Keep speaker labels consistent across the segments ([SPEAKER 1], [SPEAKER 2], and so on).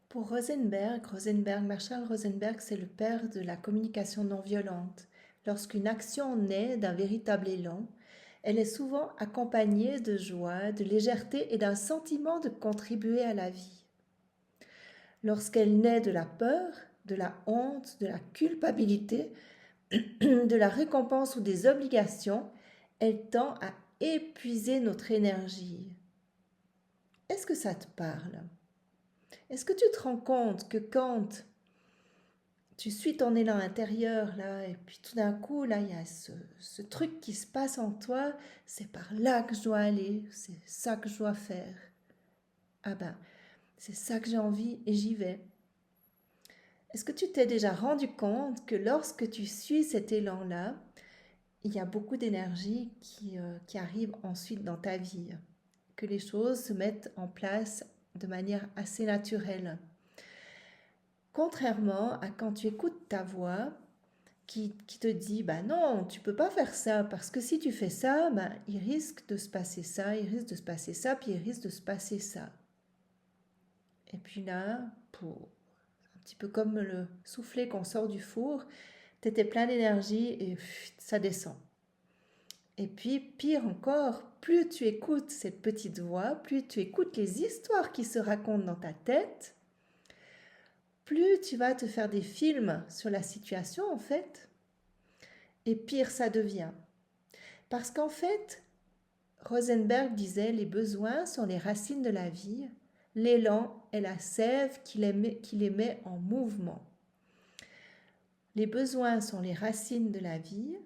[SPEAKER 1] Pour Marshall Rosenberg, c'est le père de la communication non violente. Lorsqu'une action naît d'un véritable élan, elle est souvent accompagnée de joie, de légèreté et d'un sentiment de contribuer à la vie. Lorsqu'elle naît de la peur, de la honte, de la culpabilité, de la récompense ou des obligations, elle tend à épuiser notre énergie. Est-ce que ça te parle? Est-ce que tu te rends compte que quand tu suis ton élan intérieur là, et puis tout d'un coup, là, il y a ce truc qui se passe en toi, c'est par là que je dois aller, c'est ça que je dois faire. Ah ben, c'est ça que j'ai envie et j'y vais. Est-ce que tu t'es déjà rendu compte que lorsque tu suis cet élan-là, il y a beaucoup d'énergie qui arrive ensuite dans ta vie, que les choses se mettent en place de manière assez naturelle. Contrairement à quand tu écoutes ta voix qui te dit, bah non, tu peux pas faire ça, parce que si tu fais ça, bah, il risque de se passer ça, il risque de se passer ça, puis il risque de se passer ça. Et puis là, pour un petit peu comme le soufflet qu'on sort du four, tu étais plein d'énergie et ça descend. Et puis, pire encore, plus tu écoutes cette petite voix, plus tu écoutes les histoires qui se racontent dans ta tête, plus tu vas te faire des films sur la situation en fait, et pire ça devient. Parce qu'en fait, Rosenberg disait les besoins sont les racines de la vie, l'élan est la sève qui les met en mouvement. Les besoins sont les racines de la vie,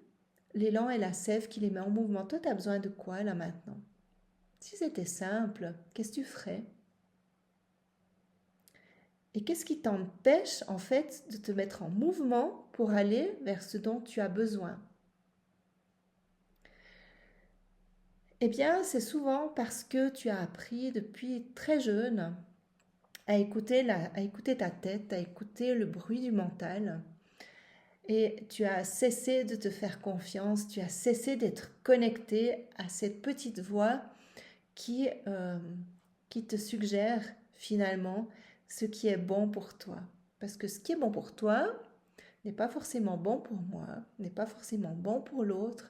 [SPEAKER 1] l'élan est la sève qui les met en mouvement. Toi, tu as besoin de quoi là maintenant? Si c'était simple, qu'est-ce que tu ferais? Et qu'est-ce qui t'empêche en fait de te mettre en mouvement pour aller vers ce dont tu as besoin? Eh bien, c'est souvent parce que tu as appris depuis très jeune à écouter ta tête, à écouter le bruit du mental. Et tu as cessé de te faire confiance, tu as cessé d'être connecté à cette petite voix qui, euh, qui te suggère finalement ce qui est bon pour toi. Parce que ce qui est bon pour toi n'est pas forcément bon pour moi, n'est pas forcément bon pour l'autre.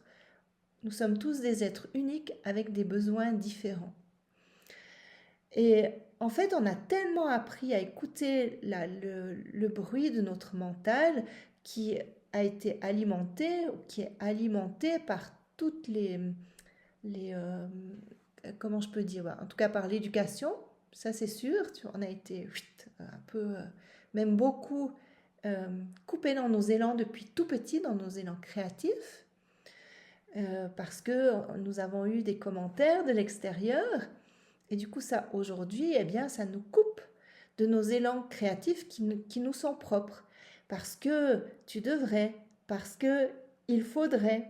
[SPEAKER 1] Nous sommes tous des êtres uniques avec des besoins différents. Et en fait, on a tellement appris à écouter le bruit de notre mental qui a été alimenté, qui est alimenté par toutes les comment je peux dire, en tout cas par l'éducation, ça c'est sûr, on a été un peu, même beaucoup coupé dans nos élans depuis tout petit, dans nos élans créatifs, parce que nous avons eu des commentaires de l'extérieur. Et du coup, ça, aujourd'hui, eh bien, ça nous coupe de nos élans créatifs qui nous sont propres. Parce que tu devrais, parce que il faudrait,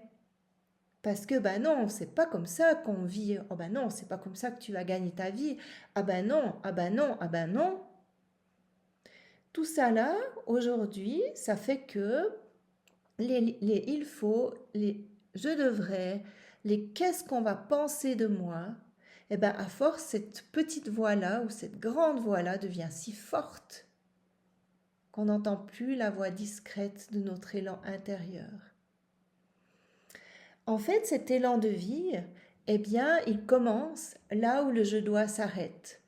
[SPEAKER 1] parce que, ben non, c'est pas comme ça qu'on vit. Oh ben non, c'est pas comme ça que tu vas gagner ta vie. Ah ben non, ah ben non, ah ben non. Tout ça là, aujourd'hui, ça fait que les il faut, les je devrais, les qu'est-ce qu'on va penser de moi, et bien à force, cette petite voix-là ou cette grande voix-là devient si forte qu'on n'entend plus la voix discrète de notre élan intérieur. En fait, cet élan de vie, eh bien, il commence là où le je dois s'arrête.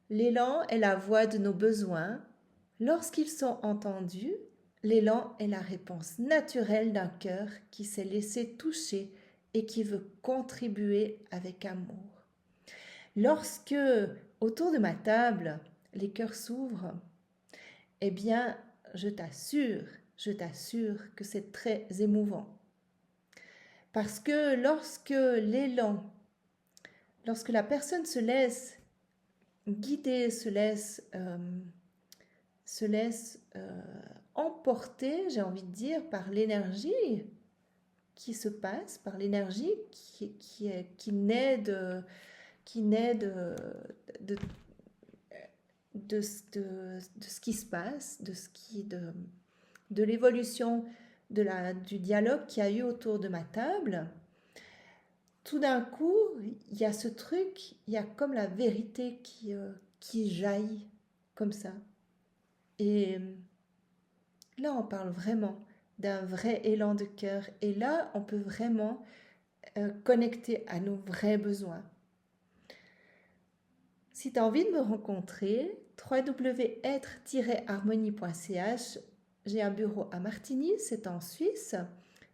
[SPEAKER 1] L'élan est la voix de nos besoins. Lorsqu'ils sont entendus, l'élan est la réponse naturelle d'un cœur qui s'est laissé toucher et qui veut contribuer avec amour. Lorsque, autour de ma table, les cœurs s'ouvrent, eh bien, je t'assure que c'est très émouvant. Parce que lorsque la personne se laisse guider, se laisse emporter, j'ai envie de dire, par l'énergie qui se passe, par l'énergie qui naît de, de ce qui se passe, de l'évolution du dialogue qu'il y a eu autour de ma table. Tout d'un coup, il y a ce truc, il y a comme la vérité qui jaillit. comme ça. Et là, on parle vraiment d'un vrai élan de cœur. Et là, on peut vraiment connecter à nos vrais besoins. Si tu as envie de me rencontrer, www.être-harmonie.ch, j'ai un bureau à Martigny, c'est en Suisse.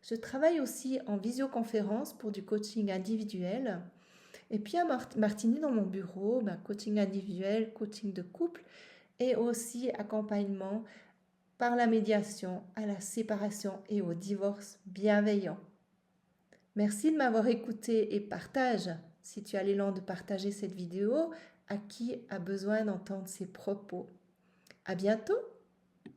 [SPEAKER 1] Je travaille aussi en visioconférence pour du coaching individuel. Et puis à Martigny, dans mon bureau, coaching individuel, coaching de couple et aussi accompagnement par la médiation à la séparation et au divorce bienveillant. Merci de m'avoir écouté et partage, si tu as l'élan de partager cette vidéo, à qui a besoin d'entendre ces propos. À bientôt!